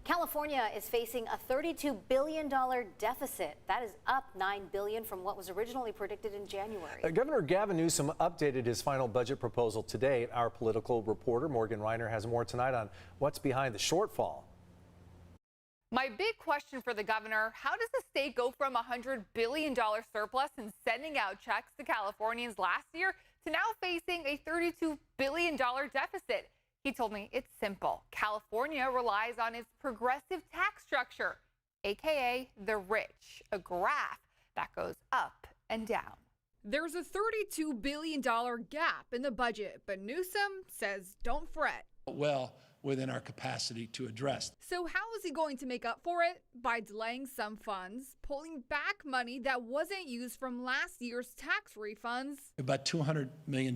California is facing a $32 billion deficit. That is up $9 billion from what was originally predicted in January. Governor Gavin Newsom updated his final budget proposal today. Our political reporter Morgan Reiner has more tonight on what's behind the shortfall. My big question for the governor, how does the state go from a $100 billion surplus and sending out checks to Californians last year to now facing a $32 billion deficit? He told me it's simple. California relies on its progressive tax structure, aka the rich, a graph that goes up and down. There's a $32 billion gap in the budget, but Newsom says don't fret. Well within our capacity to address. So how is he going to make up for it? By delaying some funds, pulling back money that wasn't used from last year's tax refunds. About $200 million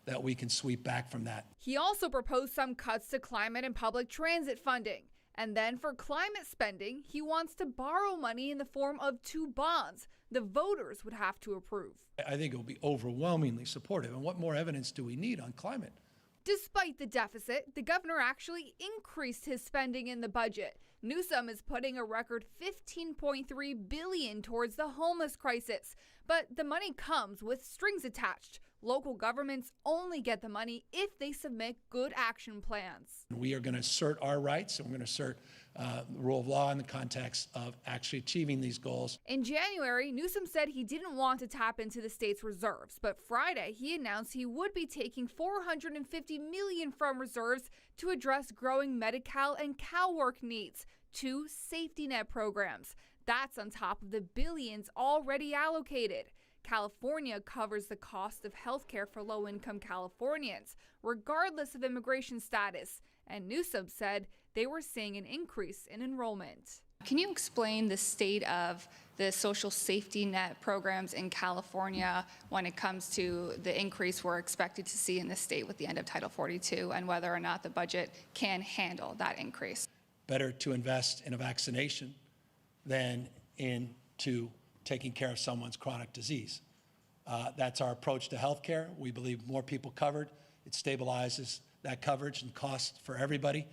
that we can sweep back from that. He also proposed some cuts to climate and public transit funding. And then for climate spending, he wants to borrow money in the form of 2 bonds the voters would have to approve. I think it will be overwhelmingly supportive. And what more evidence do we need on climate? Despite the deficit, the governor actually increased his spending in the budget. Newsom is putting a record $15.3 billion towards the homeless crisis. But the money comes with strings attached. Local governments only get the money if they submit good action plans. We are going to assert our rights, and we're going to assert the rule of law in the context of actually achieving these goals. In January, Newsom said he didn't want to tap into the state's reserves, but Friday he announced he would be taking $450 million from reserves to address growing Medi-Cal and CalWORK needs, 2 safety net programs. That's on top of the billions already allocated. California covers the cost of health care for low-income Californians, regardless of immigration status. And Newsom said they were seeing an increase in enrollment. Can you explain the state of the social safety net programs in California when it comes to the increase we're expected to see in the state with the end of Title 42 and whether or not the budget can handle that increase? Better to invest in a vaccination than into taking care of someone's chronic disease. That's our approach to health care. We believe more people covered, it stabilizes that coverage and cost for everybody.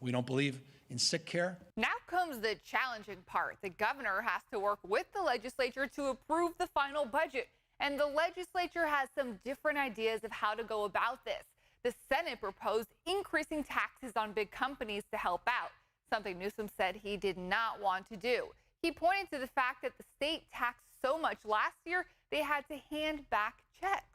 We don't believe in sick care. Now comes the challenging part. The governor has to work with the legislature to approve the final budget. And the legislature has some different ideas of how to go about this. The Senate proposed increasing taxes on big companies to help out, something Newsom said he did not want to do. He pointed to the fact that the state taxed so much last year, they had to hand back checks.